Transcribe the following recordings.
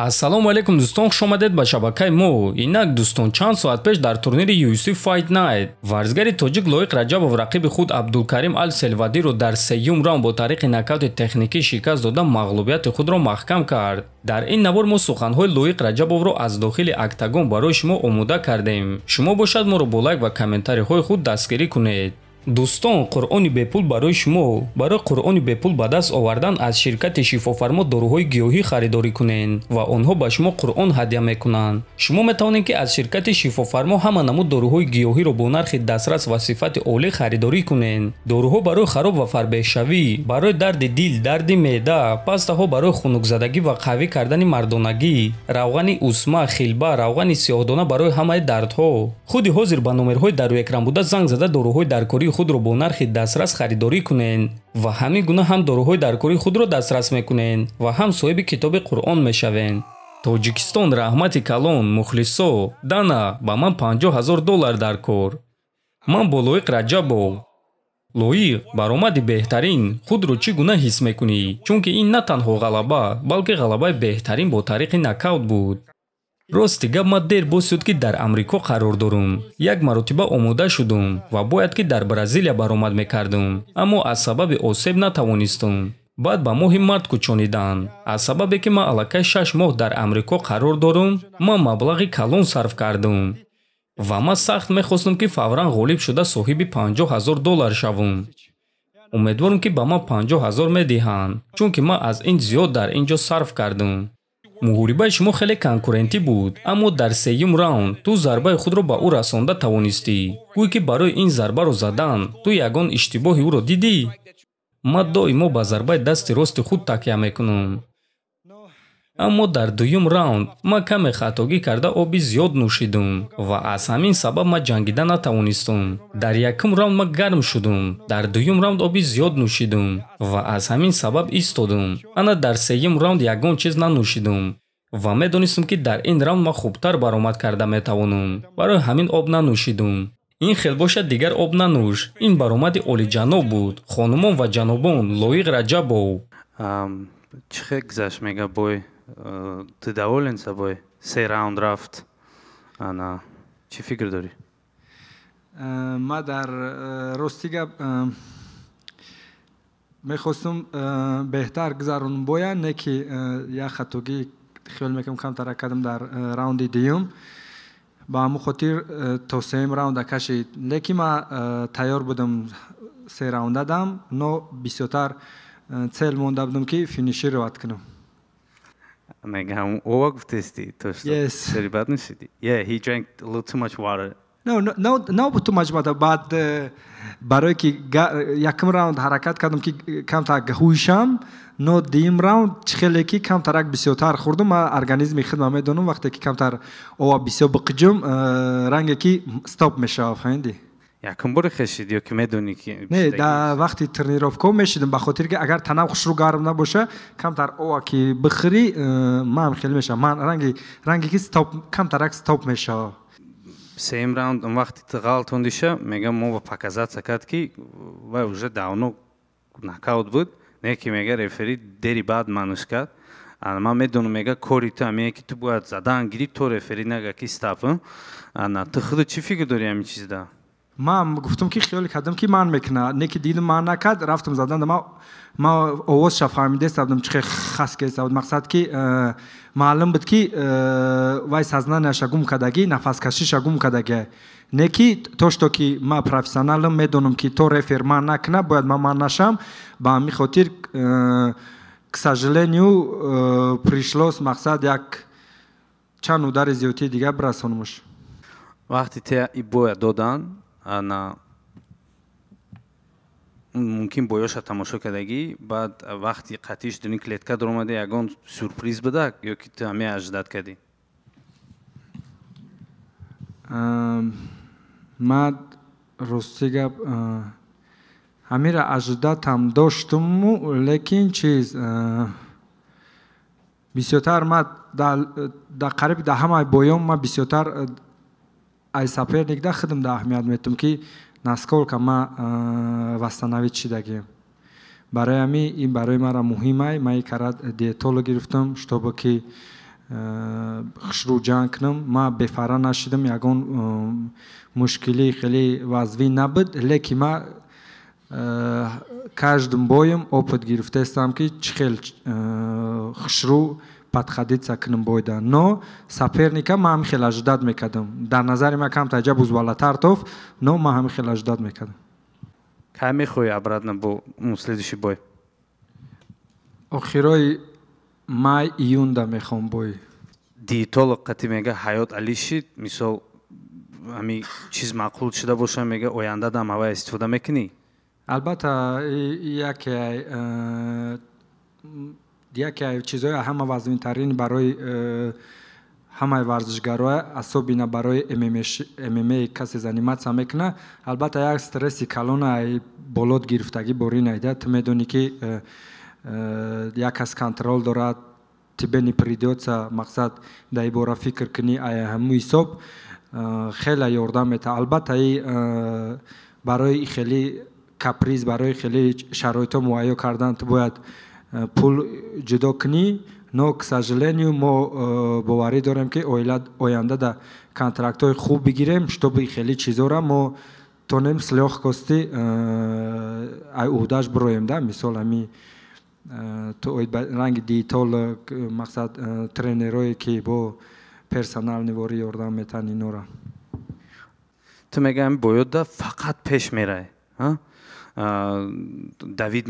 Ассалому алейкум дӯстон, хуш омадед ба шабакаи мо. Инак дӯстон, чанд соат пеш дар турнири UFC Fight Night варзигари тоҷик Лоиқ Раҷабов рақиби худ Абдулкарим Ал-Селвадиро дар сеюм раунд бо тариқи нокаути техникӣ шикаст дода мағлубияти худро маҳкам кард. Дар ин навор мо суханҳои Лоиқ Раҷабовро аз дохили октагон барои шумо омода кардем. Шумо бошад моро бо лайк ва комментариҳои худ дастгирӣ кунед. дӯстон, қуръони бепул барои шумо. Барои қуръони бепул ба даст овардан аз ширкати шифофармо доруҳои гиёҳӣ харидорӣ кунед ва онҳо ба шумо қуръон ҳадия мекунанд. Шумо метавонед ки аз ширкати шифофармо ҳама намуд доруҳои гиёҳиро бо нархи дастрас ва сифати олӣ харидорӣ кунед. Доруҳо барои хароб ва фарбеҳшавӣ, барои дарди дил, дарди меъда, пастаҳо барои хунукзадагӣ ва қавӣ кардани мардонагӣ, равғани усма, хилба, равғани сиёҳдона барои ҳамаи дардҳо. худи ҳозир ба номерҳои дар рӯи экран буда занг зада доруҳои даркории худро бо нархи дастрас харидорӣ кунед ва ҳамин гуна ҳам доруҳои даркории худро дастрас мекунед ва ҳам соҳиби китоби қуръон мешавед. Тоҷикистон, раҳмати калон, мухлисо, дана ба ман $50,000 дар кор. Ман бо Лоиқ Раҷабов. Лоиқ, баромади беҳтарин худро чӣ гуна ҳис мекунӣ? Чунки ин на танҳо ғалаба, балки ғалабаи беҳтарин бо тариқи нокаут буд. Рости гап, ман дер босид ки дар Амрико қарор дорам. Як маротиба омода шудам ва бояд ки дар Бразилия баромад мекардам, аммо аз сабаби осеб натавонистам. баъд ба моҳи мард кӯчониданд. Аз сабабе ки ман аллакай 6 моҳ дар Амрико қарор дорам, ман маблағи калон сарф кардам ва ман сахт мехостам ки фавран ғолиб шуда соҳиби $50,000 шавам. умедворам ки ба ман 50,000 медиҳанд, чунки ман аз ин зиёд дар ин ҷо сарф кардам. муҳорибаи шумо хеле конкурентӣ буд, аммо дар сеюм раунд ту зарбаи худро ба ӯ расонда тавонистӣ. гӯй ки барои ин зарбаро задан ту ягон иштибоҳи ӯро дидӣ? ман доимо ба зарбаи дасти рости худ такя мекунам. аммо дар дуюм раунд ман каме хатогӣ карда оби зиёд нӯшидам ва аз ҳамин сабаб ман ҷангида натавонистам. дар якум раунд ман гарм шудам, дар дуюм раунд оби зиёд нӯшидам ва аз ҳамин сабаб истодам. ана дар сеюм раунд ягон чиз нанӯшидам ва медонистам ки дар ин раунд ман хубтар баромад карда метавонам. барои ҳамин об нанӯшидам. ин хел бошад дигар об нанӯш. ин баромади олиҷаноб буд. хонумон ва ҷанобон, Лоиқ Раҷабов. чӣ хел гузашт мега бой? Ты доволен собой? 3 раунд рафт. Ана чӣ фикр дорӣ? ма дар рости гап мехостам беҳтар гузаронам боя, не ки як хатогӣ хиёл мекунам камтар кардам дар раунди дуюм. ба ҳамун хотир то сеюм раунда кашид. лекин ма тайёр будам 3 раунда дам, но бисёртар цел монда будам ки финиши равад кунам. Mega ова гуфтести то что? Yes. Ребят нишиди? Yeah, he drank a little too much water. No too much water. Баъд барое ки якум раунд ҳаракат кардам ки камтар ҳӯшам, но дуюм раунд чихеле ки камтарак бисёртар хӯрдам. Ман организми худам медонам вақте ки камтар ова бисёр биқиҷам, ранге ки стоп мешавад. фаҳмидӣ? Якум бори хешиди ё ки медонӣ ки не дар вақти тренировка мешидам, ба хотир ки агар танам хушрӯ гарм набоша, камтар ова ки бихӯрӣ ман хел мешавам. ман ранге ки стоп камтарак стоп мешавад. сеюм раунд он вақти ты ғалатондиша мега мо ва показация кард ки вай уже давно нокаут буд, не ки мега рефери дери баъд манӯш кард. ман медонам мега кори ту ҳамее ки ту бояд задан гирӣ то рефери нага ки стоп. ана ту худ чӣ фикр дорӣ ҳамин чизда? ман гуфтам ки хиёл кардам ки ман мекуна, не ки дидам ман накард, рафтам задан. ман овозша фаҳмидаста будам чӣ хел хаскеста буд. мақсад ки маълум буд ки вай сознаниеша гум кардагӣ, нафаскашиша гум кардагӣ. не ки то что ки ман профессионалам, медонам ки то рефер ман накуна, бояд ман нашам. ба ҳамин хотир к сожалению пришлось мақсад як чанд удари зиёдтии дигар бирасонамш. вақти те и боя додан, ана мумкин боёша тамошо кардагӣ, баъд вақти қатъи шудани клетка даромаде ягон сюрприз буда ё ки ту ҳамея аждат кардӣ? ман рости гап ҳамира аждатам доштаму, лекин чиз бисёртар ман дар қариби дар ҳамаи боём ман бисёртар ай соперник да худам да аҳамият метам ки насколько ман восстановить шидагиам. Барои ҳамин ин барои мара муҳим аст. Ман ин кара диетолог гирифтам, чтобы ки خشرو جان کنم ما بفرا نشدم یگان مشکلی خیلی وضعی نبود لیکن ما каждым боем опыт гирифтестам ки чӣ хел хушрӯ падхадица кунам бойда но саперника ма ҳамин хел аждад мекардам дар назари ма кам таҷа буз балатар тофт но ма ҳамин хел аждад мекардам кай мехоҳӣ обратно бо следующий бой охирои май июнда мехоҳам бой диетолог қати мега ҳаёт алиши мисол ҳами чиз маъқул шуда боша мега оянда дам ҳава истифода мекунӣ албатта яке чизҳои ҳама вазнинтарин барои ҳамаи варзишгароя асобина барои мма касе заниматсия мекуна албатта як стресси калона болот гирифтагӣ бори найда ту медонӣ ки як кас контрол дорад тебе не придётся мақсад дар ин бора фикр кунӣ ҳамун ҳисоб хеле ёрдам мета албатта барои хеле каприз барои хеле шароитҳо муҳайё кардан ту бояд пул ҷудо кунӣ но к сожалению мо боварӣ дорем ки оянда да контрактҳои хуб бигирем чтобы хеле чизора мо тонем с лёгкости ай уҳдаш бироем да мисол ҳами ранги диетолог мақсад тренерое ки бо персонал нивори ёрдам метан инора ту мегаҳам боёда фақат пеш мерай давид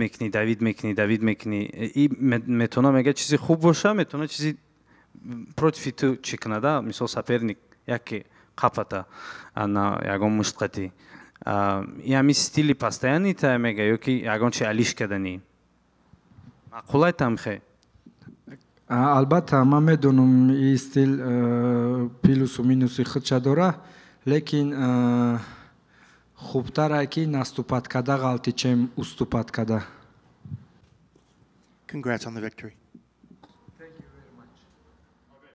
мекунӣ и метавона мега чизи хуб боша метавона чизи против ту чӣ кунада мисол саперник яке қапата на ягон муштқатӣ и ҳами стили постоянни та мега ё ки ягон чи алиш каданӣ маъқулай тамхе албатта ман медонам ин стил плюсу минуси худша дора лекин хубтар ки наступад када ғалти чем уступад када. Congrats on the victory.